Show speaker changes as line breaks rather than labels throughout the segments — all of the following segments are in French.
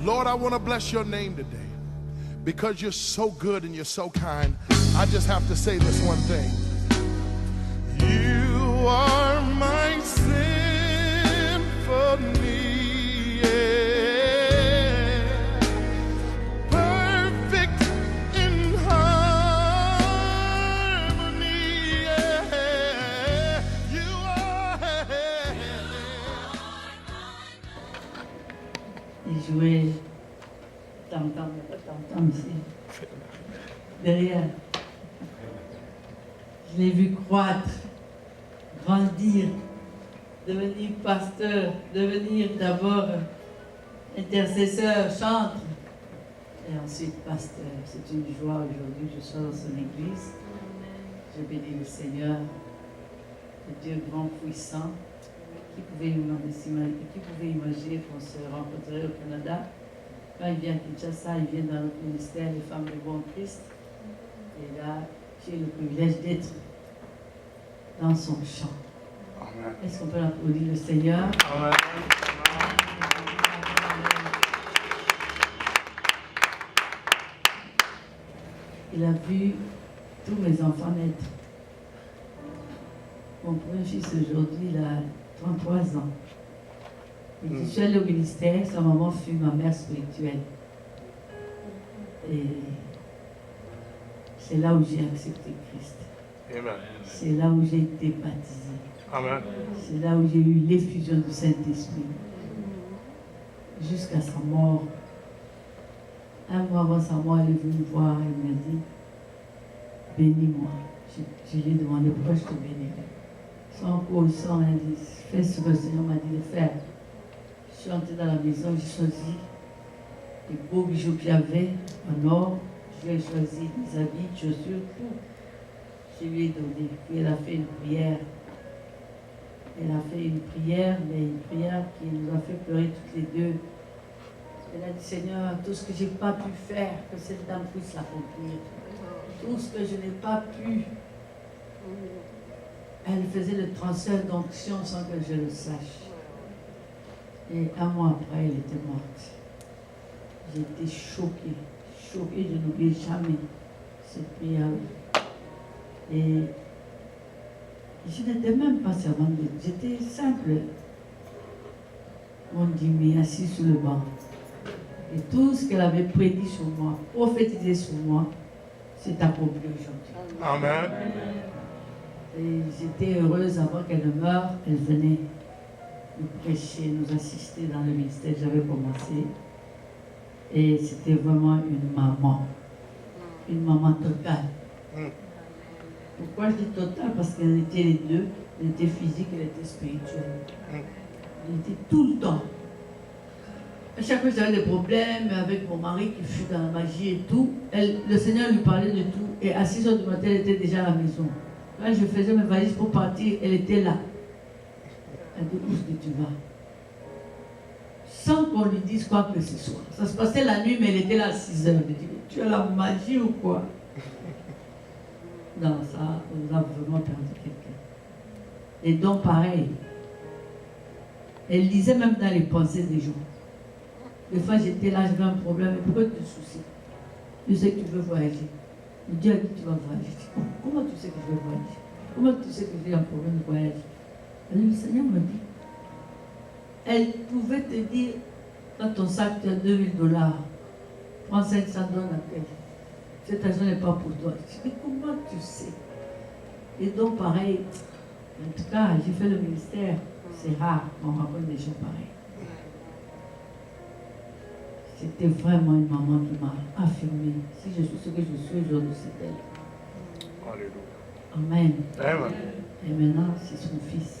Lord, I want to bless your name today. Because you're so good and you're so kind, I just have to say this one thing. You are my symphony, yeah. Perfect in harmony, yeah. You are.
Il jouait tam-tam ici, derrière. Je l'ai vu croître, grandir, devenir pasteur, devenir d'abord intercesseur, chantre, et ensuite pasteur. C'est une joie aujourd'hui, je sois dans son église. Je bénis le Seigneur, le Dieu grand, puissant, qui pouvait imaginer qu'on se rencontrerait au Canada. Quand il vient à Kinshasa, il vient dans notre ministère, les femmes de bon Christ. Et là, j'ai le privilège d'être dans son chant. Amen. Est-ce qu'on peut applaudir le Seigneur? Amen. Il a vu tous mes enfants naître. Mon premier fils aujourd'hui, il a 33 ans. Et je suis allée au ministère, sa maman fut ma mère spirituelle. Et c'est là où j'ai accepté Christ. Amen. C'est là où j'ai été baptisé. Amen. C'est là où j'ai eu l'effusion du Saint-Esprit. Jusqu'à sa mort. Un mois avant sa mort, elle est venue me voir et m'a dit, bénis-moi. Je lui ai demandé pourquoi je te bénirais. Sans cause, sans indice. Fais ce que le Seigneur m'a dit de faire. Je suis entrée dans la maison, j'ai choisi les beaux bijoux qu'il y avait en or. Je lui ai choisi des habits, des chaussures, tout. Je lui ai donné. Puis elle a fait une prière. Elle a fait une prière, mais une prière qui nous a fait pleurer toutes les deux. Elle a dit, Seigneur, tout ce que je n'ai pas pu faire, que cette dame puisse l'accomplir. Tout ce que je n'ai pas pu. Elle faisait le transfert d'onction sans que je le sache. Et un mois après, elle était morte. J'étais choquée. Choquée, je n'oubliais jamais cette prière. Et je n'étais même pas servante de Dieu. J'étais simple. On dit, mais assis sur le banc. Et tout ce qu'elle avait prédit sur moi, prophétisé sur moi, s'est accompli aujourd'hui. Amen. Et j'étais heureuse avant qu'elle ne meure. Elle venait nous prêcher, nous assister dans le ministère. J'avais commencé. Et c'était vraiment une maman totale. Pourquoi je dis totale? Parce qu'elle était les deux. Elle était physique, elle était spirituelle. Elle était tout le temps. À chaque fois que j'avais des problèmes avec mon mari qui fut dans la magie et tout, le Seigneur lui parlait de tout. Et à 6 h du matin, elle était déjà à la maison. Quand je faisais mes valises pour partir, elle était là. Elle dit, où est-ce que tu vas? Sans qu'on lui dise quoi que ce soit. Ça se passait la nuit, mais elle était là à 6 h. Je dis, tu as la magie ou quoi? Non, ça, on a vraiment perdu quelqu'un. Et donc, pareil. Elle lisait même dans les pensées des gens. Des fois, j'étais là, j'avais un problème. Mais pourquoi tu te soucies? Tu sais que tu veux voyager. Dieu a dit que tu vas voyager. Comment tu sais que je vais voyager? Comment tu sais que j'ai un problème de voyage? Alors, le Seigneur me dit, elle pouvait te dire, dans ton sac, tu as $2000. Prends 500, donne à tel. Cet argent n'est pas pour toi. Je dis, comment tu sais? Et donc, pareil, en tout cas, j'ai fait le ministère. C'est rare qu'on rencontre des gens pareils. C'était vraiment une maman qui m'a affirmé. Si je suis ce que je suis aujourd'hui, c'est elle. Alléluia. Amen. Amen. Et maintenant, c'est son fils.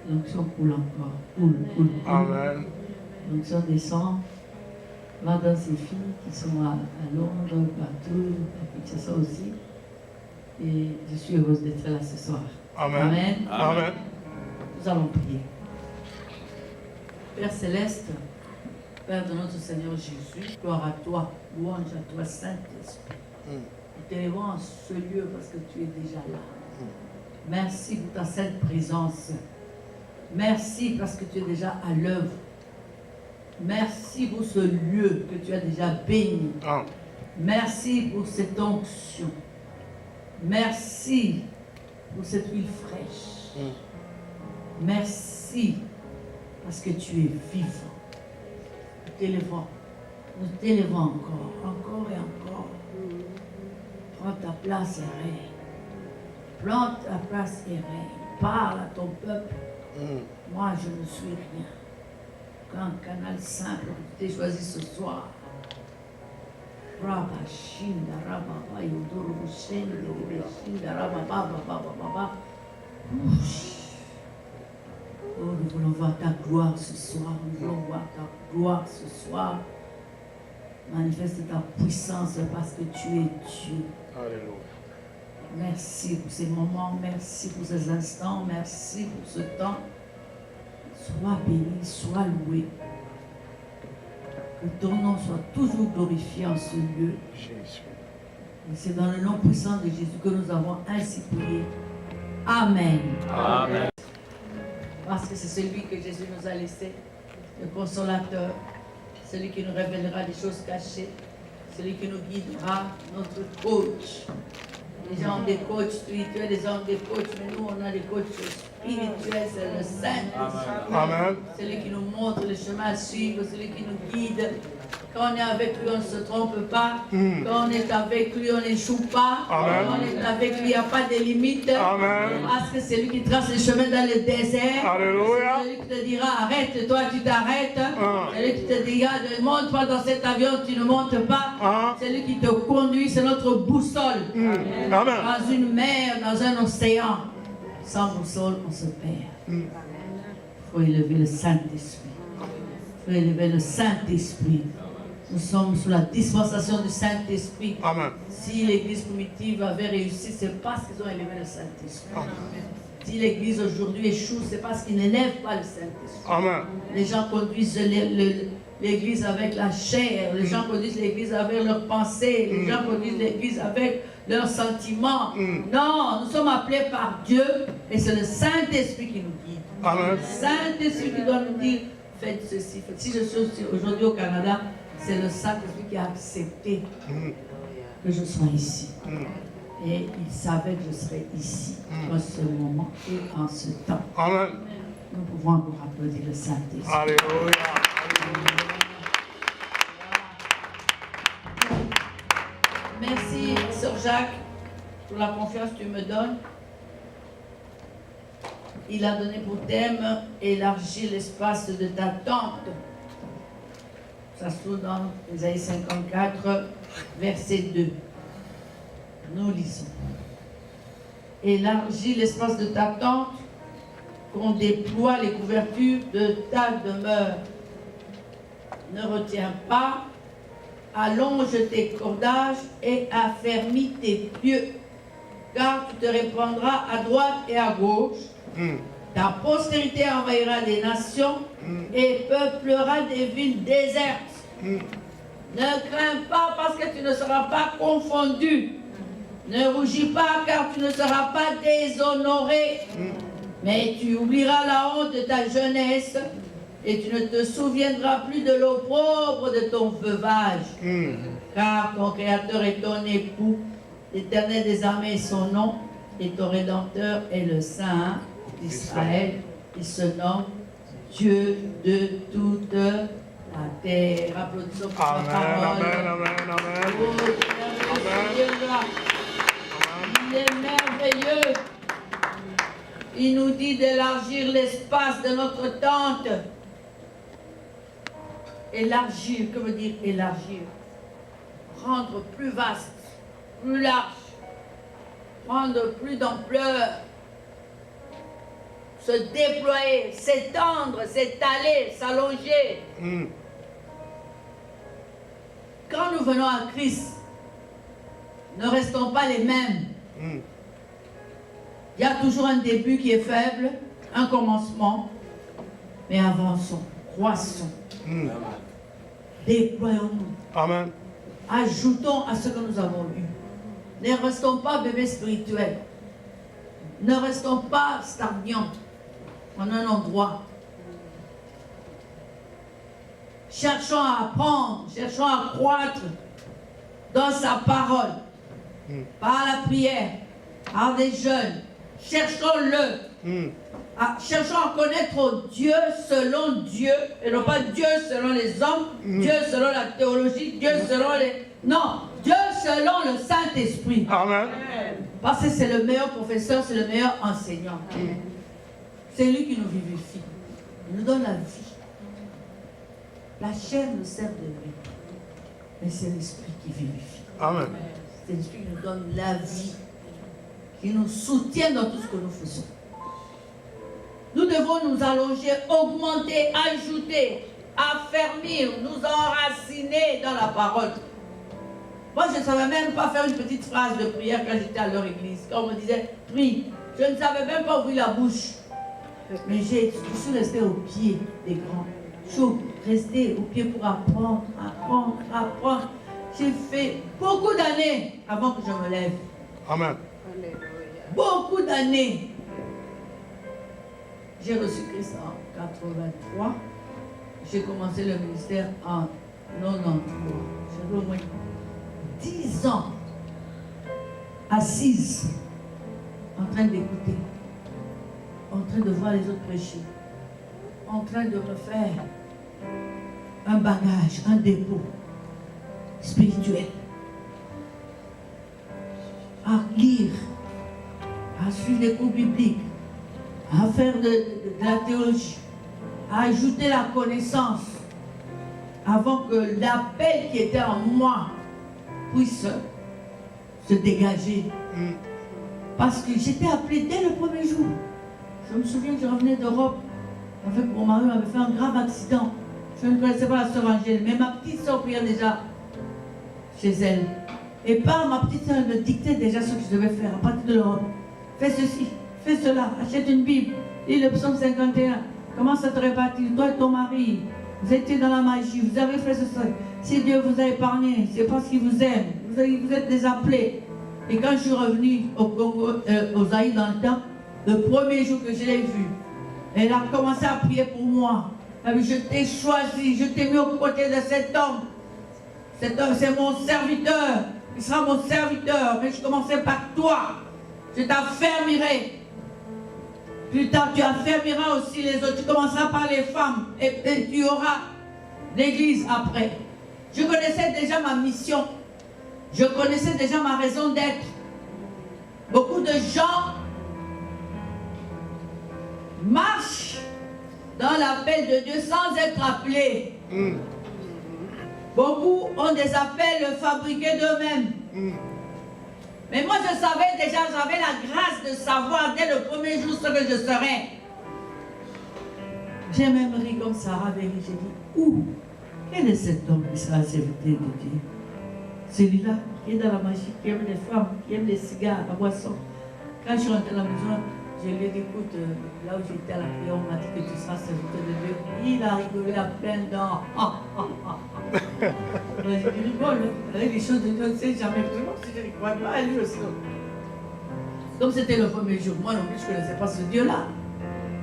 L'onction coule encore. Coule. Amen. L'onction descend, va dans ses filles qui sont à Londres, partout, à Kinshasa aussi. Et je suis heureuse d'être là ce soir. Amen. Amen. Amen. Nous allons prier. Père Céleste, Père de notre Seigneur Jésus, gloire à toi, louange à toi, Saint-Esprit. Nous t'élevons en ce lieu parce que tu es déjà là. Merci pour ta sainte présence. Merci parce que tu es déjà à l'œuvre. Merci pour ce lieu que tu as déjà béni. Merci pour cette onction. Merci pour cette huile fraîche. Merci parce que tu es vivant. Nous t'élevons encore et encore. Prends ta place et règne. Plante ta place et règne. Parle à ton peuple. Moi, je ne suis rien. Qu'un canal simple que tu t'es choisi ce soir. Oh, nous voulons voir ta gloire ce soir. Nous voulons voir ta gloire ce soir. Manifeste ta puissance parce que tu es Dieu.
Alléluia.
Merci pour ces moments, merci pour ces instants, merci pour ce temps. Sois béni, sois loué. Que ton nom soit toujours glorifié en ce lieu. Et c'est dans le nom puissant de Jésus que nous avons ainsi prié. Amen.
Amen.
Parce que c'est celui que Jésus nous a laissé, le consolateur, celui qui nous révélera des choses cachées, celui qui nous guidera, notre coach. Les gens ont des coachs spirituels, les gens ont des coachs, mais nous on a des coachs spirituels, c'est le Saint-Esprit.
Amen.
Celui qui nous montre le chemin à suivre, celui qui nous guide. Quand on est avec lui, on ne se trompe pas. Quand on est avec lui, on n'échoue pas.
Amen.
Quand on est avec lui, il n'y a pas de limite.
Amen.
Parce que c'est lui qui trace le chemin dans le désert.
Alléluia.
C'est lui qui te dira, arrête, toi tu t'arrêtes. C'est lui qui te dira, ne monte pas dans cet avion, tu ne montes pas. C'est lui qui te conduit, c'est notre boussole.
Amen.
Dans une mer, dans un océan. Sans boussole, on se perd. Il faut élever le Saint-Esprit. Il faut élever le Saint-Esprit. Nous sommes sous la dispensation du Saint-Esprit.
Amen.
Si l'église primitive avait réussi, c'est parce qu'ils ont élevé le Saint-Esprit. Si l'église aujourd'hui échoue, c'est parce qu'ils n'élèvent pas le Saint-Esprit.
Amen.
Les gens conduisent l'église avec la chair. Les gens conduisent l'église avec leurs pensées. Les gens conduisent l'église avec leurs sentiments. Non, nous sommes appelés par Dieu et c'est le Saint-Esprit qui nous guide.
Amen.
Le Saint-Esprit qui doit nous dire, faites ceci, faites. Si je suis aujourd'hui au Canada, c'est le Saint-Esprit qui a accepté que je sois ici. Et il savait que je serais ici, en ce moment et en ce temps.
Amen.
Nous pouvons encore applaudir le Saint-Esprit.
Alléluia.
Merci, Sœur Jacques, pour la confiance que tu me donnes. Il a donné pour thème élargir l'espace de ta tente. Ça se trouve dans Ésaïe 54, verset 2. Nous lisons. Élargis l'espace de ta tente, qu'on déploie les couvertures de ta demeure. Ne retiens pas, allonge tes cordages et affermis tes pieux, car tu te répandras à droite et à gauche. Ta postérité envahira des nations et peuplera des villes désertes. Ne crains pas parce que tu ne seras pas confondu. Ne rougis pas car tu ne seras pas déshonoré. Mais tu oublieras la honte de ta jeunesse et tu ne te souviendras plus de l'opprobre de ton veuvage. Car ton Créateur est ton époux, l'Éternel des armées est son nom, et ton Rédempteur est le Saint d'Israël. Il se nomme Dieu de toute la terre. Applaudissons pour sa parole.
Amen, amen, amen.
Il est merveilleux. Il nous dit d'élargir l'espace de notre tente. Élargir, que veut dire élargir? Rendre plus vaste, plus large, prendre plus d'ampleur, se déployer, s'étendre, s'étaler, s'allonger. Quand nous venons à Christ, ne restons pas les mêmes. Il y a toujours un début qui est faible, un commencement, mais avançons, croissons. Déployons-nous.
Amen.
Ajoutons à ce que nous avons eu. Ne restons pas bébés spirituels. Ne restons pas stagnants en un endroit. cherchons à apprendre, cherchons à croître dans sa parole, par la prière, par des jeûnes. Cherchons-le. Cherchons à connaître Dieu selon Dieu, et non pas Dieu selon les hommes, Dieu selon la théologie, Dieu selon les... Non, Dieu selon le Saint-Esprit.
Amen.
Parce que c'est le meilleur professeur, c'est le meilleur enseignant. C'est lui qui nous vivifie. Il nous donne la vie. La chair nous sert de vie. Mais c'est l'Esprit qui vivifie.
Amen.
C'est l'Esprit qui nous donne la vie. Qui nous soutient dans tout ce que nous faisons. Nous devons nous allonger, augmenter, ajouter, affermir, nous enraciner dans la parole. Moi, je ne savais même pas faire une petite phrase de prière quand j'étais à leur église. Quand on me disait, prie, je ne savais même pas ouvrir la bouche. Mais je suis restée au pied des grands. Je suis restée au pied pour apprendre. J'ai fait beaucoup d'années avant que je me lève.
Amen.
Beaucoup d'années. J'ai reçu Christ en 83. J'ai commencé le ministère en 93. J'avais au moins 10 ans assise, en train d'écouter, en train de voir les autres prêcher, en train de refaire un bagage, un dépôt spirituel, à lire, à suivre les cours bibliques, à faire de la théologie, à ajouter la connaissance, avant que l'appel qui était en moi puisse se dégager. Parce que j'étais appelée dès le premier jour. Je me souviens que je revenais d'Europe avec mon mari, m'avait fait un grave accident. Je ne connaissais pas la sœur Angèle, mais ma petite sœur priait déjà chez elle. Et par ma petite sœur, elle me dictait déjà ce que je devais faire à partir de l'Europe. Fais ceci, fais cela, achète une Bible, lis le psaume 51, commence à te répartir, toi et ton mari, vous étiez dans la magie, vous avez fait ceci. Si Dieu vous a épargné, c'est parce qu'il vous aime, vous êtes des appelés. Et quand je suis revenue au Congo, au Zaïre dans le temps, le premier jour que je l'ai vue, elle a commencé à prier pour moi. Elle a dit, je t'ai choisi, je t'ai mis aux côtés de cet homme. Cet homme, c'est mon serviteur. Il sera mon serviteur. Mais je commençais par toi. Je t'affermirai. Plus tard, tu affermiras aussi les autres. Tu commenceras par les femmes. Et tu auras l'église après. Je connaissais déjà ma mission. Je connaissais déjà ma raison d'être. Beaucoup de gens marchent dans l'appel de Dieu sans être appelés. Beaucoup ont des appels fabriqués d'eux-mêmes. Mais moi je savais déjà, j'avais la grâce de savoir dès le premier jour ce que je serais. J'ai même ri comme Sarah Berry. J'ai dit, où? Quel est cet homme qui sera serviteur de Dieu? Celui-là qui est dans la magie, qui aime les femmes, qui aime les cigares, la boisson. Quand je suis rentrée à la maison, je lui ai dit, écoute, là où j'étais à la prière, on m'a dit que tu seras serviteur de Dieu. Il a rigolé à pleines dents. Je rigole, avec les choses de Dieu, on ne sait jamais. Si je ne crois pas à lui aussi. Comme c'était le premier jour, moi non plus, je ne connaissais pas ce Dieu-là.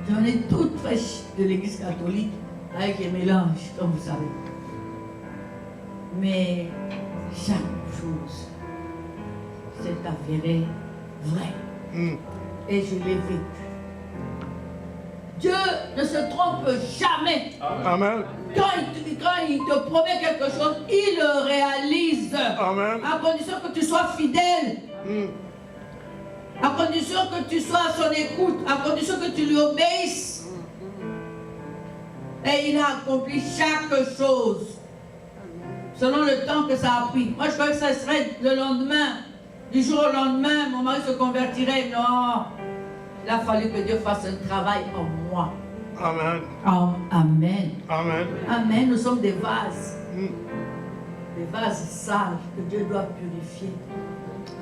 J'en ai toute fraîche de l'église catholique, avec les mélanges, comme vous savez. Mais chaque chose s'est avérée vraie. Et je l'ai vécu. Dieu ne se trompe jamais.
Amen.
Quand il te promet quelque chose, il le réalise.
Amen.
À condition que tu sois fidèle. À condition que tu sois à son écoute. À condition que tu lui obéisses. Et il a accompli chaque chose. Selon le temps que ça a pris. Moi, je croyais que ça serait le lendemain. Du jour au lendemain, mon mari se convertirait. Non. Il a fallu que Dieu fasse un travail en moi.
Amen.
Amen.
Amen.
Amen. Nous sommes des vases. Des vases sales que Dieu doit purifier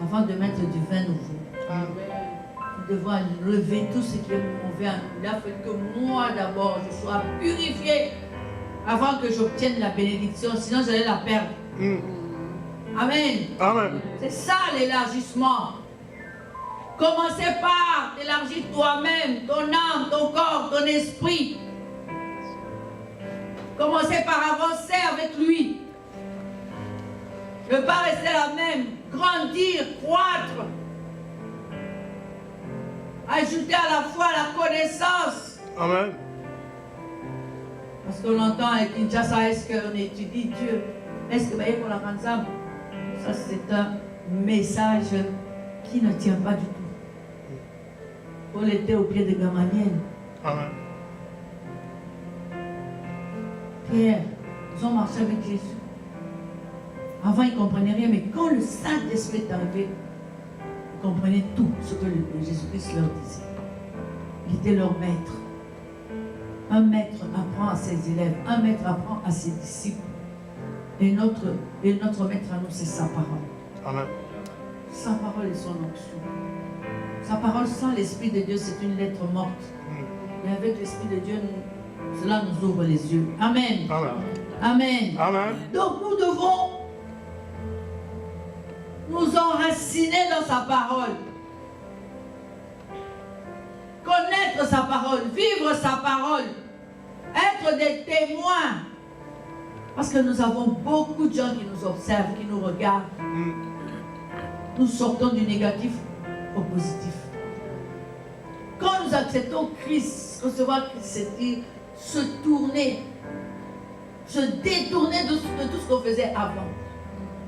avant de mettre du vin nouveau. Nous devons enlever tout ce qui est mauvais. Il a fallu que moi d'abord je sois purifié avant que j'obtienne la bénédiction. Sinon, j'allais la perdre. Amen.
Amen.
C'est ça l'élargissement. Commencez par élargir toi-même, ton âme, ton corps, ton esprit. Commencez par avancer avec lui. Ne pas rester la même. Grandir, croître. Ajouter à la foi la connaissance.
Amen.
Parce qu'on entend à Kinshasa, est-ce qu'on étudie Dieu? Est-ce que vous voyez qu'on la ensemble? Ça, c'est un message qui ne tient pas du tout. Paul était au pied de Gamaliel.
Amen.
Pierre, ils ont marché avec Jésus. Avant, ils ne comprenaient rien, mais quand le Saint-Esprit est arrivé, ils comprenaient tout ce que Jésus-Christ leur disait. Il était leur maître. Un maître apprend à ses élèves, un maître apprend à ses disciples. Et notre maître à nous, c'est sa parole.
Amen.
Sa parole et son onction. Sa parole sans l'Esprit de Dieu, c'est une lettre morte. Et avec l'Esprit de Dieu, cela nous ouvre les yeux. Amen.
Amen.
Amen.
Amen.
Donc nous devons nous enraciner dans sa parole. Connaître sa parole, vivre sa parole, être des témoins. Parce que nous avons beaucoup de gens qui nous observent, qui nous regardent. Nous sortons du négatif au positif. Quand nous acceptons Christ, recevoir Christ, c'est-à-dire se tourner, se détourner de tout ce qu'on faisait avant.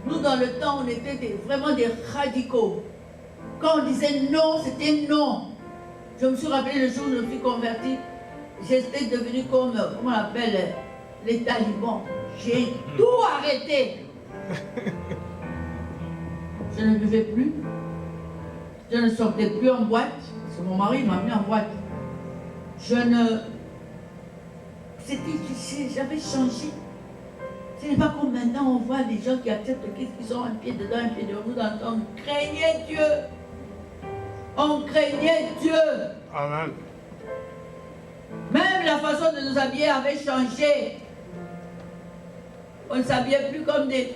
Nous, dans le temps, on était vraiment des radicaux. Quand on disait non, c'était non. Je me suis rappelé le jour où je me suis converti, j'étais devenu comme, comment on appelle, les talibans. J'ai tout arrêté. Je ne buvais plus. Je ne sortais plus en boîte. Parce que mon mari m'a mis en boîte. J'avais changé. Ce n'est pas comme maintenant, on voit des gens qui acceptent le Christ, qui sont un pied dedans, un pied dehors. Nous, dans le temps, on craignait Dieu. On craignait Dieu.
Amen.
Même la façon de nous habiller avait changé. On ne s'habillait plus comme des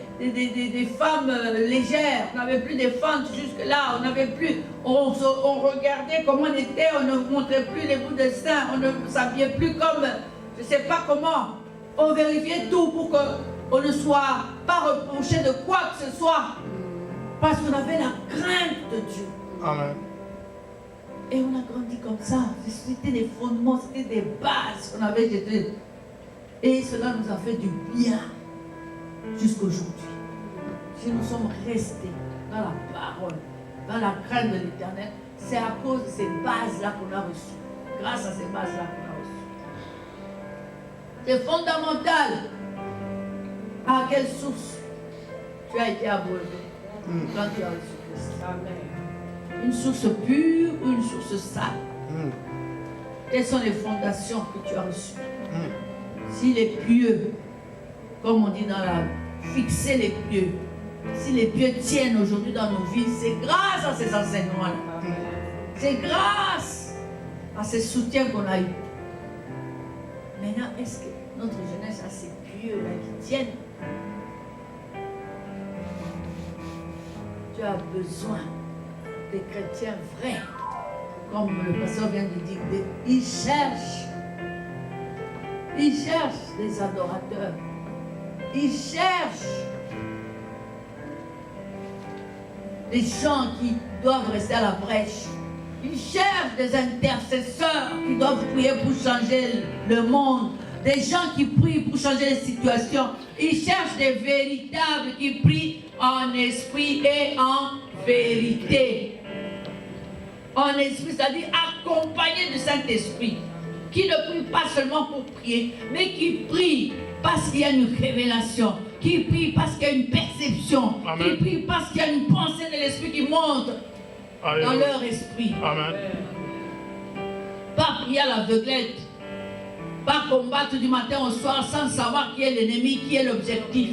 femmes légères. On n'avait plus des fentes jusque-là. On n'avait plus. On regardait comment on était. On ne montrait plus les bouts de sein. On ne s'habillait plus comme. Je ne sais pas comment. On vérifiait tout pour qu'on ne soit pas reproché de quoi que ce soit. Parce qu'on avait la crainte de Dieu.
Amen.
Et on a grandi comme ça. C'était des fondements, c'était des bases qu'on avait jetées. Et cela nous a fait du bien jusqu'aujourd'hui. Si nous sommes restés dans la parole, dans la crainte de l'Éternel, c'est à cause de ces bases-là qu'on a reçues. Grâce à ces bases-là qu'on a reçues. C'est fondamental. À quelle source tu as été abreuvé quand tu as reçu Christ? Amen. Une source pure ou une source sale? Quelles sont les fondations que tu as reçues? S'il est pieux, comme on dit dans la fixer les pieux. Si les pieux tiennent aujourd'hui dans nos vies, c'est grâce à ces enseignements-là. C'est grâce à ces soutiens qu'on a eus. Maintenant, est-ce que notre jeunesse a ces pieux-là qui tiennent? Tu as besoin des chrétiens vrais, comme le pasteur vient de dire. Ils cherchent des adorateurs. Ils cherchent des gens qui doivent rester à la brèche. Ils cherchent des intercesseurs qui doivent prier pour changer le monde. Des gens qui prient pour changer les situations. Ils cherchent des véritables qui prient en esprit et en vérité. En esprit, c'est-à-dire accompagné du Saint-Esprit. Qui ne prie pas seulement pour prier, mais qui prie parce qu'il y a une révélation, qui prie parce qu'il y a une perception,
Amen.
Qui prie parce qu'il y a une pensée de l'esprit qui monte dans leur esprit.
Amen.
Pas prier à l'aveuglette, pas combattre du matin au soir sans savoir qui est l'ennemi, qui est l'objectif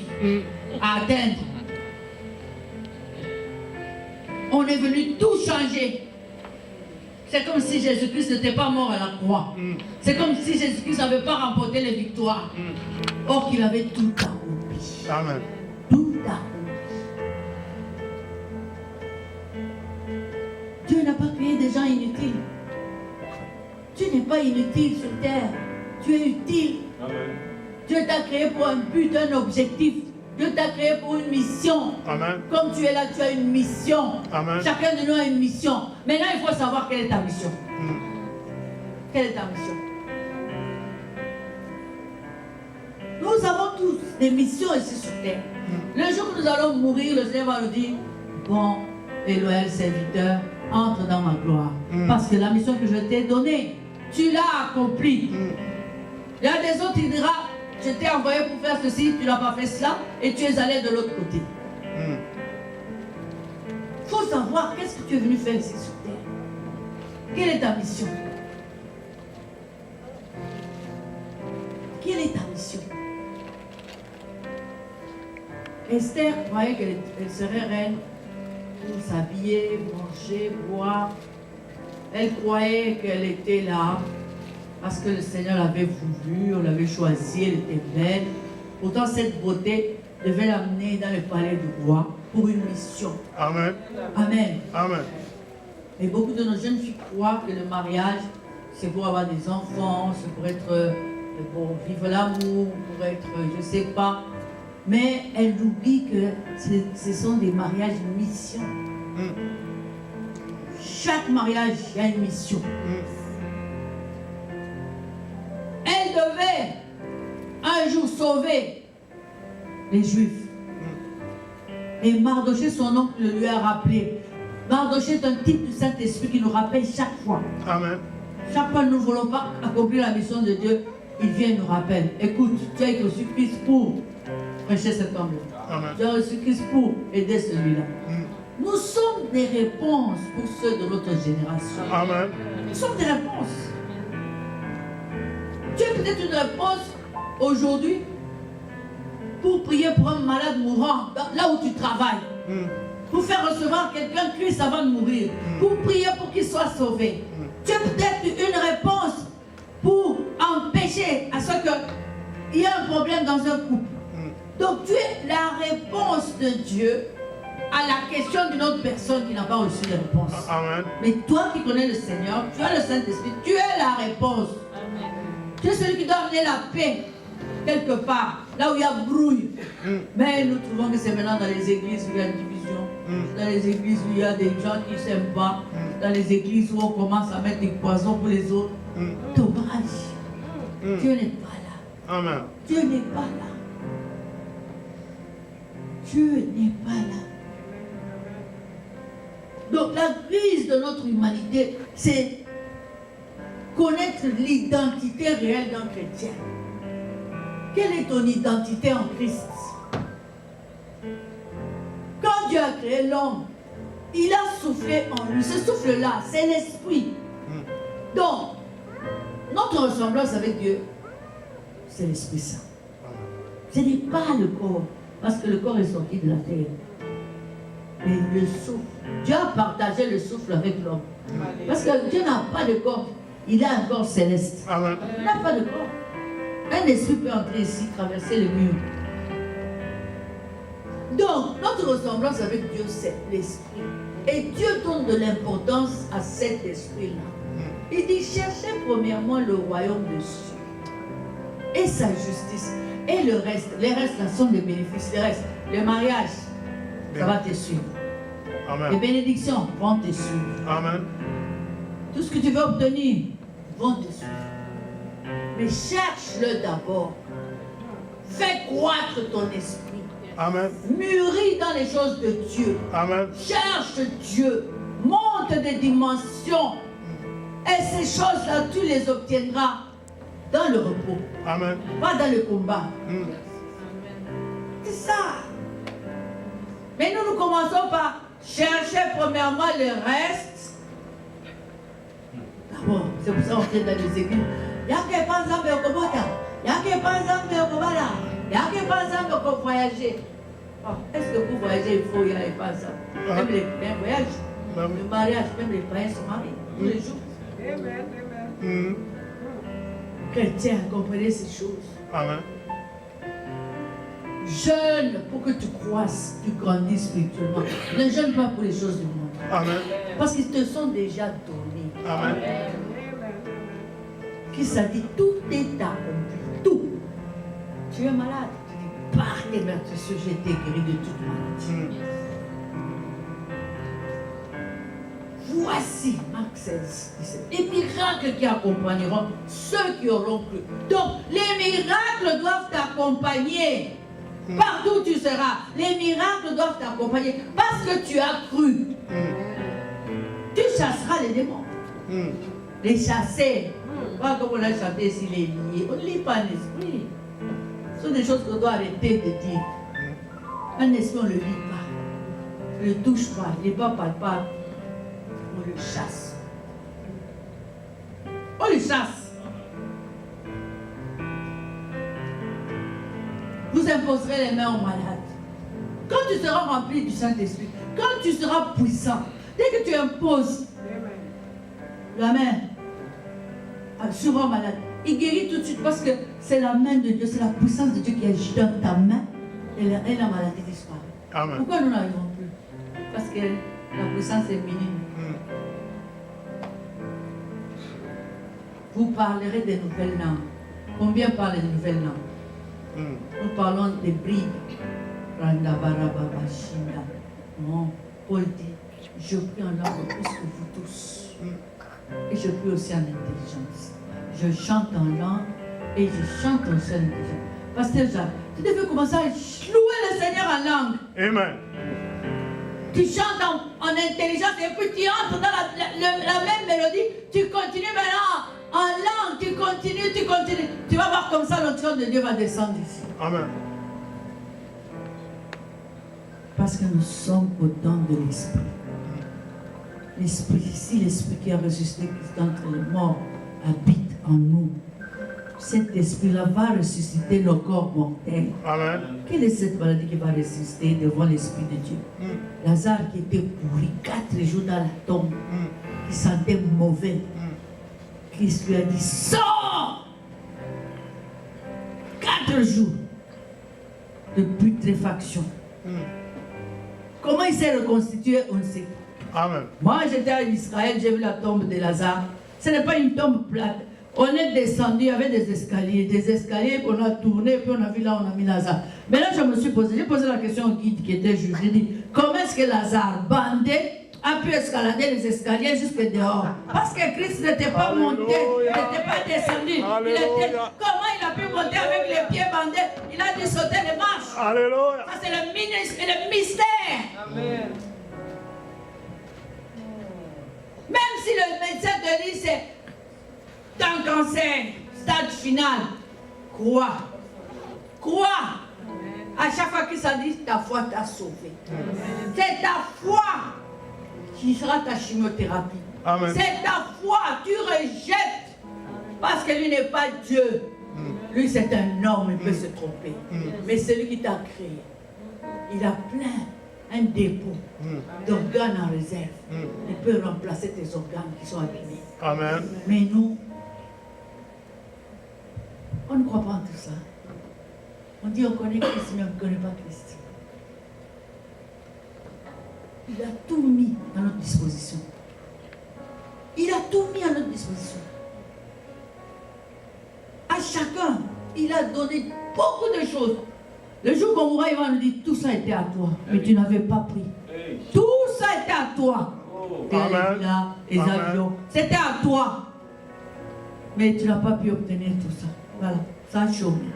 à atteindre. On est venu tout changer. C'est comme si Jésus-Christ n'était pas mort à la croix. C'est comme si Jésus-Christ n'avait pas remporté les victoires. Or qu'il avait tout accompli.
Amen.
Tout accompli. Dieu n'a pas créé des gens inutiles. Tu n'es pas inutile sur terre. Tu es utile.
Amen.
Dieu t'a créé pour un but, un objectif. Dieu t'a créé pour une mission.
Amen.
Comme tu es là, tu as une mission.
Amen.
Chacun de nous a une mission. Maintenant, il faut savoir quelle est ta mission. Quelle est ta mission? Nous avons tous des missions ici sur terre. Le jour que nous allons mourir, le Seigneur va nous dire, bon et loyal serviteur, entre dans ma gloire. Parce que la mission que je t'ai donnée, tu l'as accomplie. Il y a des autres qui diront, je t'ai envoyé pour faire ceci, tu n'as pas fait cela, et tu es allé de l'autre côté. Il faut savoir qu'est-ce que tu es venu faire ici sur terre. Quelle est ta mission? Quelle est ta mission? Esther croyait qu'elle serait reine pour s'habiller, manger, boire. Elle croyait qu'elle était là parce que le Seigneur l'avait voulu, on l'avait choisie, elle était belle. Pourtant, cette beauté devait l'amener dans le palais du roi pour une mission.
Amen.
Amen.
Amen.
Et beaucoup de nos jeunes filles croient que le mariage, c'est pour avoir des enfants, c'est pour être, pour vivre l'amour, pour être, je ne sais pas. Mais elles oublient que ce sont des mariages mission. Chaque mariage, il y a une mission. Elle devait un jour sauver les Juifs. Et Mardoché, son oncle, lui a rappelé. Mardoché est un type du Saint-Esprit qui nous rappelle chaque fois.
Amen.
Chaque fois que nous ne voulons pas accomplir la mission de Dieu, il vient et nous rappelle. Écoute, tu as été reçu Christ pour prêcher cet homme-là. Tu as reçu Christ pour aider celui-là. Nous sommes des réponses pour ceux de notre génération.
Amen.
Nous sommes des réponses. Tu es peut-être une réponse aujourd'hui pour prier pour un malade mourant, là où tu travailles. Pour faire recevoir quelqu'un Christ avant de mourir. Pour prier pour qu'il soit sauvé. Tu es peut-être une réponse pour empêcher à ce qu'il y ait un problème dans un couple. Donc tu es la réponse de Dieu à la question d'une autre personne qui n'a pas reçu de réponse.
Amen.
Mais toi qui connais le Seigneur, tu as le Saint-Esprit, tu es la réponse. Amen. Tu es celui qui doit amener la paix quelque part, là où il y a brouille. Mais nous trouvons que c'est maintenant dans les églises où il y a une division, dans les églises où il y a des gens qui ne s'aiment pas, dans les églises où on commence à mettre des poisons pour les autres. Dommage. Dieu n'est pas là.
Amen.
Dieu n'est pas là. Dieu n'est pas là. Donc la crise de notre humanité, c'est connaître l'identité réelle d'un chrétien. Quelle est ton identité en Christ? Quand Dieu a créé l'homme, il a soufflé en lui. Ce souffle-là, c'est l'esprit. Donc, notre ressemblance avec Dieu, c'est l'Esprit Saint. Ce n'est pas le corps, parce que le corps est sorti de la terre. Mais le souffle. Dieu a partagé le souffle avec l'homme. Parce que Dieu n'a pas de corps. Il a un corps céleste.
Amen.
Il n'a pas de corps. Un esprit peut entrer ici, traverser le mur. Donc, notre ressemblance avec Dieu, c'est l'esprit. Et Dieu donne de l'importance à cet esprit-là. Il dit, cherchez premièrement le royaume de Dieu et sa justice. Et le reste, les restes là sont des bénéfices. Les restes, le mariage, ça va te suivre.
Amen.
Les bénédictions vont te suivre.
Amen.
Tout ce que tu veux obtenir vont te suivre. Mais cherche-le d'abord. Fais croître ton esprit.
Amen.
Mûris dans les choses de Dieu.
Amen.
Cherche Dieu. Monte des dimensions. Et ces choses-là, tu les obtiendras dans le repos.
Amen.
Pas dans le combat. C'est ça. Mais nous commençons par chercher premièrement le reste. D'abord, c'est pour ça qu'on vient dans les églises. Il y a qui pensent à faire comme ça. Il y a qui pensent à faire comme ça. Il y a qui pensent à faire voyager. Est-ce que pour voyager, il faut y aller pas ça? Même les païens voyagent. Le mariage, même les païens se marient tous les jours.
Amen.
Chrétiens, comprenez ces choses.
Amen.
Jeûne pour que tu croisses, tu grandis spirituellement. Ne jeûne pas pour les choses du monde.
Amen.
Parce qu'ils te sont déjà donnés.
Amen.
Qui ça dit, tout est accompli. Tout. Tu es malade. Tu dis, par tes meurtrissures, j'ai été guéri de toute maladie. Voici, Marc 16, 17, les miracles qui accompagneront ceux qui auront cru. Donc, les miracles doivent t'accompagner. Partout où tu seras, les miracles doivent t'accompagner parce que tu as cru. Tu chasseras les démons. Les chasser. Pas comme on a chanté ici, les lier. On ne lit pas un esprit. Ce sont des choses qu'on doit arrêter de dire. Un esprit, on ne le lit pas. On ne le touche pas. Il n'est pas palpable. On le chasse. On le chasse. Vous imposerez les mains aux malades. Quand tu seras rempli du Saint-Esprit, quand tu seras puissant, dès que tu imposes la main sur un malade, il guérit tout de suite parce que c'est la main de Dieu, c'est la puissance de Dieu qui agit dans ta main et la maladie disparaît. Amen. Pourquoi nous n'arrivons plus? Parce que la puissance est minime. Vous parlerez des nouvelles langues. Combien parlent des nouvelles langues? Nous parlons des bribes. Mon Paul dit, je prie en langue plus que vous tous. Et je prie aussi en intelligence. Je chante en langue et je chante aussi en intelligence. Pasteur Jacques, tu devais commencer à louer le Seigneur en langue. Amen. Tu chantes en intelligence et puis tu entres dans la même mélodie. Tu continues maintenant en langue. Tu continues. Tu vas voir comme ça l'onction de Dieu va descendre ici. Amen. Parce que nous sommes au don de l'Esprit. L'Esprit, si l'Esprit qui a ressuscité Christ d'entre les morts habite en nous, cet Esprit-là va ressusciter le corps mortel. Amen. Quelle est cette maladie qui va ressusciter devant l'Esprit de Dieu? Lazare qui était pourri 4 jours dans la tombe, qui sentait mauvais. Christ lui a dit, sors! 4 jours de putréfaction. Comment il s'est reconstitué, on ne sait pas. Amen. Moi, j'étais en Israël, j'ai vu la tombe de Lazare. Ce n'est pas une tombe plate. On est descendu, il y avait des escaliers qu'on a tourné, puis on a vu là, on a mis Lazare. Mais là, j'ai posé la question au guide qui était juge. J'ai dit, comment est-ce que Lazare, bandé, a pu escalader les escaliers jusque dehors? Parce que Christ n'était pas monté, il n'était pas descendu. Comment il a pu monter avec les pieds bandés? Il a dû sauter les marches. Alléluia. Ça, c'est le mystère. Amen. Même si le médecin te dit c'est un cancer, stade final, crois. À chaque fois que ça dit, ta foi t'a sauvé. C'est ta foi qui sera ta chimiothérapie. Amen. C'est ta foi, tu rejettes. Parce que lui n'est pas Dieu. Lui c'est un homme, il peut se tromper. Mais c'est lui qui t'a créé. Il a plein, un dépôt d'organes en réserve. Il peut remplacer tes organes qui sont abîmés. Amen. Mais nous, on ne croit pas en tout ça. On dit on connaît Christ, mais on ne connaît pas Christ. Il a tout mis à notre disposition. Il a tout mis à notre disposition. À chacun, il a donné beaucoup de choses. Le jour qu'on mourra, il va nous dire tout ça était à toi, mais tu n'avais pas pris. Tout ça était à toi. Les avions, c'était à toi. Mais tu n'as pas pu obtenir tout ça. Voilà, ça a chômé.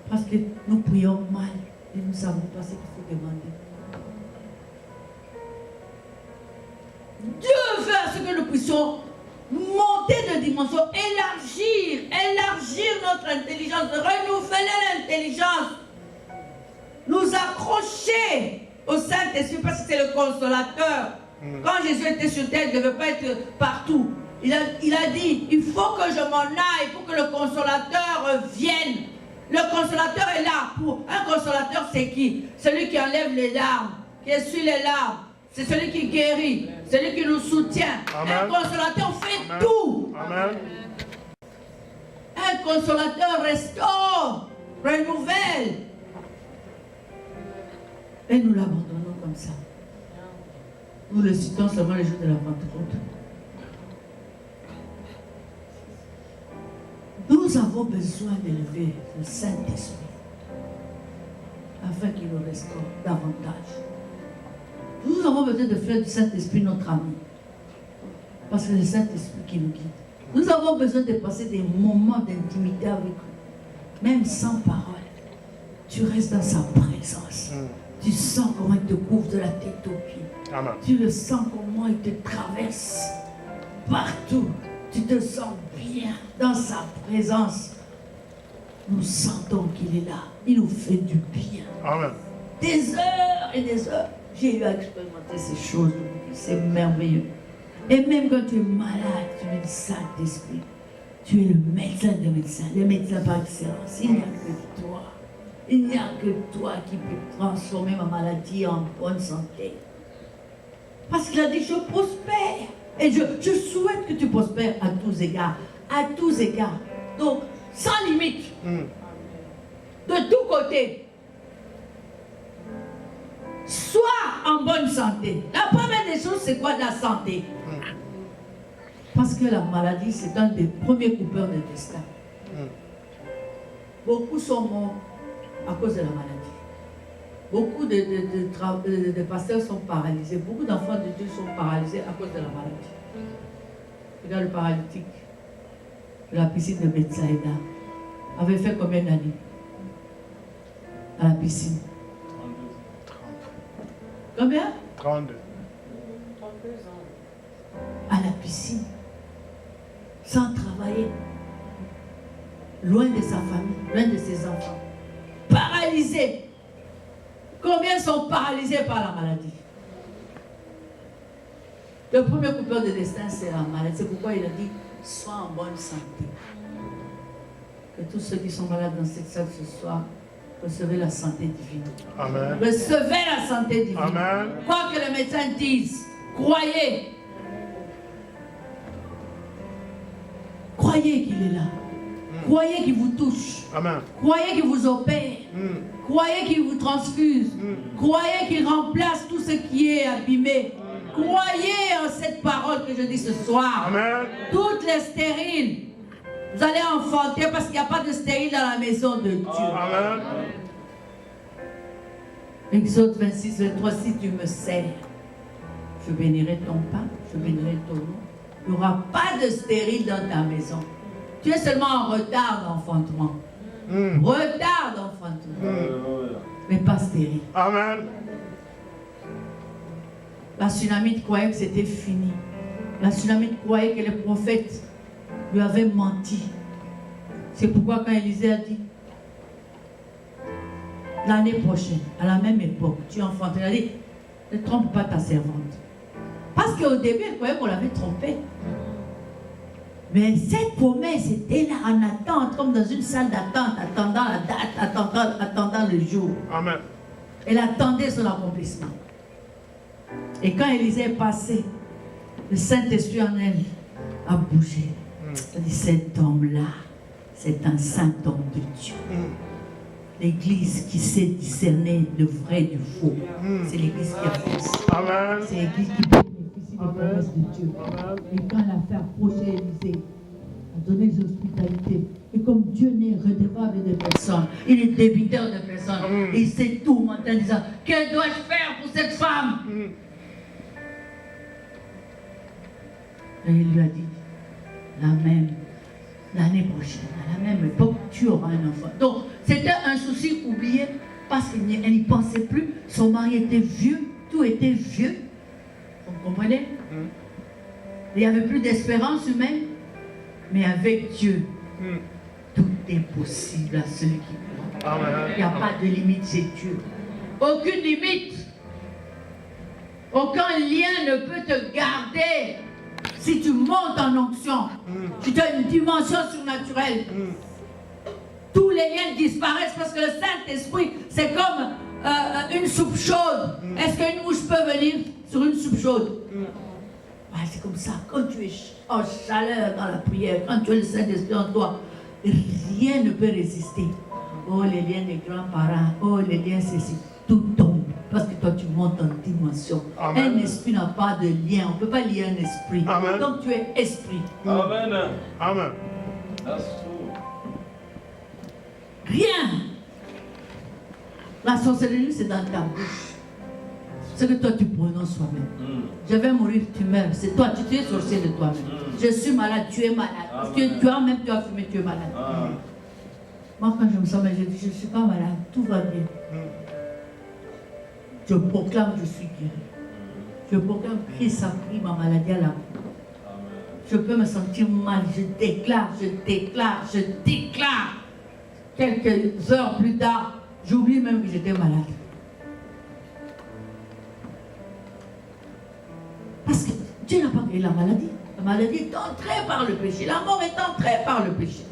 Parce que nous prions mal et nous ne savons pas ce qu'il faut demander. Dieu veut à ce que nous puissions monter de dimension, élargir notre intelligence, renouveler l'intelligence, nous accrocher au Saint-Esprit parce que c'est le consolateur. Quand Jésus était sur terre, il ne devait pas être partout. Il a dit, il faut que je m'en aille pour que le consolateur vienne. Le consolateur est là. Un consolateur, c'est qui? Celui qui enlève les larmes, qui essuie les larmes. C'est celui qui guérit, celui qui nous soutient. Amen. Un consolateur fait tout. Amen. Un consolateur restaure, renouvelle. Et nous l'abandonnons comme ça. Nous le citons seulement les jours de la Pentecôte. Nous avons besoin d'élever le Saint-Esprit afin qu'il nous restaure davantage. Nous avons besoin de faire du Saint-Esprit notre ami. Parce que c'est le Saint-Esprit qui nous guide. Nous avons besoin de passer des moments d'intimité avec lui. Même sans parole. Tu restes dans sa présence. Tu sens comment il te couvre de la tête aux pieds.
Amen.
Tu le sens comment il te traverse partout. Tu te sens bien dans sa présence. Nous sentons qu'il est là. Il nous fait du bien.
Amen.
Des heures et des heures. J'ai eu à expérimenter ces choses. C'est merveilleux. Et même quand tu es malade, tu es le Saint-Esprit. Tu es le médecin des médecins, le médecin par excellence. Il n'y a que toi. Il n'y a que toi qui peux transformer ma maladie en bonne santé. Parce qu'il a dit, je prospère. Et je souhaite que tu prospères à tous égards. À tous égards. Donc, sans limite. De tous côtés. Sois en bonne santé. La première des choses, c'est quoi? La santé. Parce que la maladie, c'est un des premiers coupeurs de destin. Beaucoup sont morts à cause de la maladie. Beaucoup de pasteurs sont paralysés. Beaucoup d'enfants de Dieu sont paralysés à cause de la maladie. Regarde le paralytique de la piscine de Bethsaïda. Avait fait combien d'années à la piscine? 32. Combien?
32.
32 ans.
À la piscine. Sans travailler. Loin de sa famille, loin de ses enfants. Paralysé. Combien sont paralysés par la maladie? Le premier coupeur de destin, c'est la maladie. C'est pourquoi il a dit, sois en bonne santé. Que tous ceux qui sont malades dans cette salle ce soir, recevez la santé divine.
Amen.
Recevez la santé divine.
Amen.
Quoi que les médecins disent, croyez. Croyez qu'il est là. Croyez qu'il vous touche.
Amen.
Croyez qu'il vous opère. Croyez qu'il vous transfuse. Croyez qu'il remplace tout ce qui est abîmé. Croyez en cette parole que je dis ce soir.
Amen.
Toutes les stériles, vous allez enfanter parce qu'il n'y a pas de stérile dans la maison de Dieu.
Amen.
Exode 26, 23, si tu me sers, je bénirai ton pain, je bénirai ton nom. Il n'y aura pas de stérile dans ta maison. Tu es seulement en retard d'enfantement. Retard d'enfantement. Mais pas stérile.
Amen.
La Sunamite croyait que c'était fini. La Sunamite croyait que les prophètes lui avaient menti. C'est pourquoi quand Élisée a dit, l'année prochaine, à la même époque, tu enfantes. Elle a dit, ne trompe pas ta servante. Parce qu'au début, elle croyait qu'on l'avait trompée. Mais cette promesse était là en attente, comme dans une salle d'attente, attendant la date, attendant le jour.
Amen.
Elle attendait son accomplissement. Et quand Élisée est passé, le Saint-Esprit en elle a bougé. Elle a dit, cet homme-là, c'est un saint homme de Dieu. L'église qui sait discerner le vrai du faux, c'est l'église qui avance.
Amen.
C'est l'église qui bénéficie des promesses de Dieu. Et quand elle a fait approcher Élisée, a donné des hospitalités. Et comme Dieu n'est redevable de personne, il est débiteur de personne. Et il s'est tourmenté en disant, que dois-je faire pour cette femme? Et il lui a dit, l'année prochaine, à la même époque, tu auras un enfant. Donc, c'était un souci oublié parce qu'elle n'y pensait plus. Son mari était vieux, tout était vieux. Vous comprenez? Il n'y avait plus d'espérance humaine. Mais avec Dieu, tout est possible à celui qui croit. Il n'y a pas de limite chez Dieu. Aucune limite. Aucun lien ne peut te garder. Si tu montes en onction, tu as une dimension surnaturelle. Tous les liens disparaissent parce que le Saint-Esprit, c'est comme une soupe chaude. Est-ce qu'une mouche peut venir sur une soupe chaude? C'est comme ça. Quand tu es en chaleur dans la prière, quand tu as le Saint-Esprit en toi, rien ne peut résister. Oh, les liens des grands-parents, oh, les liens, c'est tout tombe. Parce que toi, tu montes en dimension. Amen. Un esprit n'a pas de lien. On ne peut pas lier un esprit.
Amen.
Donc, tu es esprit.
Amen.
Amen.
That's true.
Rien. La sorcellerie, c'est dans ta bouche. Ce que toi tu prononces toi-même. Je vais mourir, tu meurs. C'est toi, tu es sorcier de toi-même. Je suis malade, tu es malade. Tu as fumé, tu es malade. Moi, quand je me sens mal, je dis, je ne suis pas malade, tout va bien. Je proclame, je suis guéri. Je proclame, Christ a pris ma maladie à la main. Je peux me sentir mal, je déclare. Quelques heures plus tard, j'oublie même que j'étais malade. Parce que Dieu n'a pas créé la maladie. La maladie est entrée par le péché. La mort est entrée par le péché.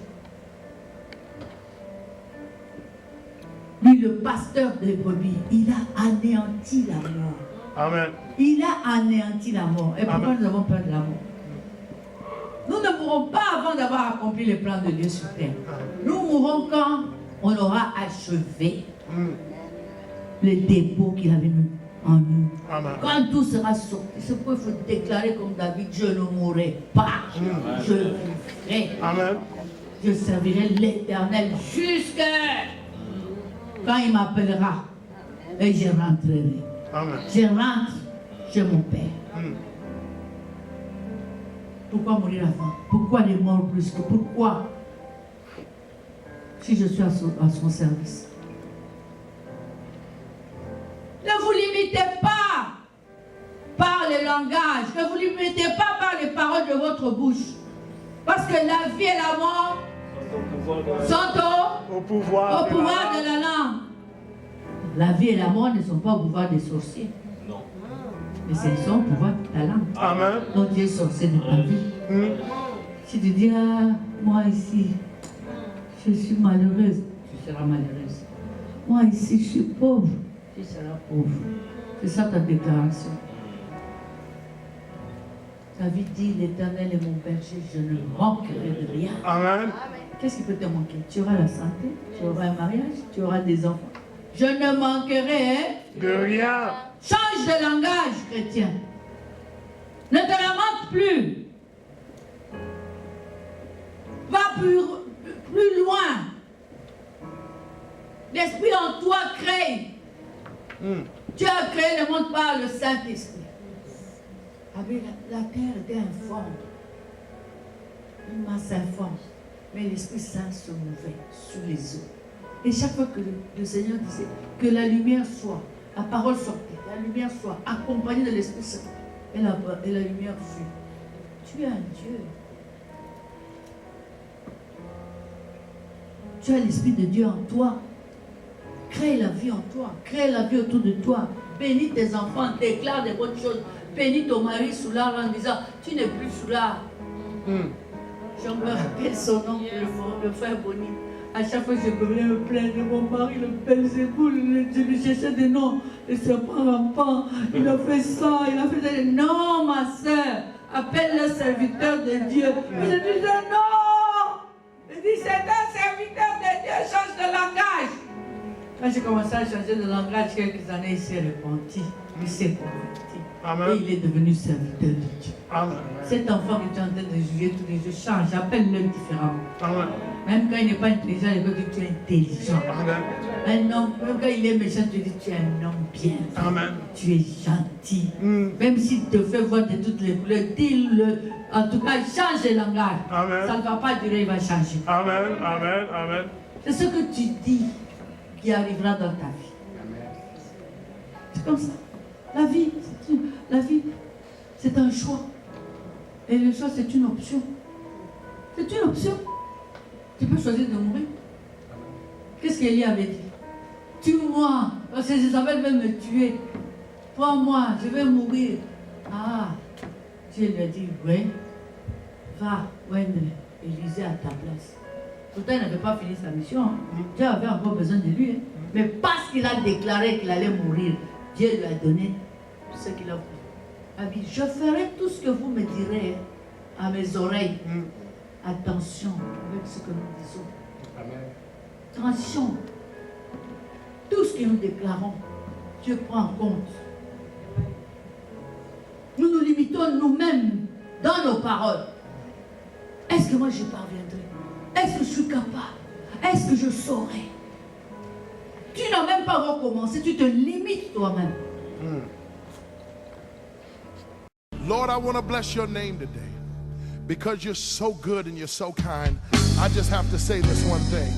Lui, le pasteur des brebis, il a anéanti la mort.
Amen.
Il a anéanti la mort. Et pourquoi nous avons peur de la mort? Nous ne mourrons pas avant d'avoir accompli les plans de Dieu sur terre. Nous mourrons quand on aura achevé le dépôt qu'il avait en nous.
Amen.
Quand tout sera sorti, c'est pourquoi il faut déclarer comme David, je ne mourrai pas, je vivrai.
Amen.
Je servirai l'Éternel jusqu'à quand il m'appellera et je rentrerai.
Amen.
Je rentre chez mon Père. Pourquoi mourir avant? Pourquoi les morts plus que pourquoi? Si je suis à son service. Ne vous limitez pas par les langages. Ne vous limitez pas par les paroles de votre bouche. Parce que la vie et la mort sont au pouvoir de la langue. La vie et la mort ne sont pas au pouvoir des sorciers.
Non.
Mais c'est au pouvoir de ta langue.
Amen.
Donc Dieu est sorcier de ta vie. Si tu dis, ah, moi ici, je suis malheureuse, tu seras malheureuse. Moi ici, je suis pauvre, tu seras pauvre. C'est ça ta déclaration. David dit, l'Éternel est mon berger, je ne manquerai de rien.
Amen.
Qu'est-ce qui peut te manquer? Tu auras la santé, tu auras un mariage, tu auras des enfants. Je ne manquerai
De rien.
Change de langage, chrétien. Ne te lamente plus. Va plus loin. L'Esprit en toi crée. Tu as créé le monde par le Saint-Esprit. La terre était informe. Une masse informe. Mais l'Esprit Saint se mouvait sur les eaux. Et chaque fois que le Seigneur disait que la lumière soit, la parole sortait, la lumière soit accompagnée de l'Esprit Saint, et la lumière fut. Tu es un Dieu. Tu as l'Esprit de Dieu en toi. Crée la vie en toi. Crée la vie autour de toi. Bénis tes enfants, déclare des bonnes choses. Bénis ton mari sous l'art en disant, tu n'es plus sous l'art. Je me rappelle son nom, le frère Bonny. À chaque fois que je venais me plaindre de mon mari, le Belzéboul, je lui cherchais des noms. Le serpent rampant, il a fait ça, il a fait ça. Non, ma soeur, appelle le serviteur de Dieu. Et je disais non. Je dis, c'est un serviteur de Dieu, change de langage. Quand j'ai commencé à changer de langage, quelques années, il s'est repenti, il s'est converti.
Amen.
Et il est devenu serviteur de Dieu.
Amen.
Cet enfant qui est en train de juger tous les jours, change, appelle-le différemment.
Amen.
Même quand il n'est pas intelligent, il va dire tu es intelligent.
Amen.
Un homme, même quand il est méchant, tu dis tu es un homme bien.
Amen.
Tu es gentil. Même s'il te fait voir de toutes les couleurs, dis-le. En tout cas, change de langage.
Amen.
Ça ne va pas durer, il va changer.
Amen. Amen. Amen.
C'est ce que tu dis qui arrivera dans ta vie. C'est comme ça. La vie, c'est un choix. Et le choix, c'est une option. C'est une option. Tu peux choisir de mourir. Qu'est-ce qu'Élie avait dit? Tue-moi, parce que Jézabel veut me tuer. Prends-moi, je vais mourir. Ah, Dieu lui a dit, oui, va, Élisée à ta place. Pourtant, il n'avait pas fini sa mission. Dieu avait encore besoin de lui. Mais parce qu'il a déclaré qu'il allait mourir, Dieu lui a donné ce qu'il a voulu. Je ferai tout ce que vous me direz à mes oreilles. Attention avec ce que nous disons. Amen. Attention. Tout ce que nous déclarons, Dieu prend en compte. Nous nous limitons nous-mêmes dans nos paroles. Est-ce que moi je parviendrai? Est-ce que je suis capable? Est-ce que je saurai? Tu n'as même pas recommencé, tu te limites toi-même.
Lord, I want to bless your name today because you're so good and you're so kind. I just have to say this one thing.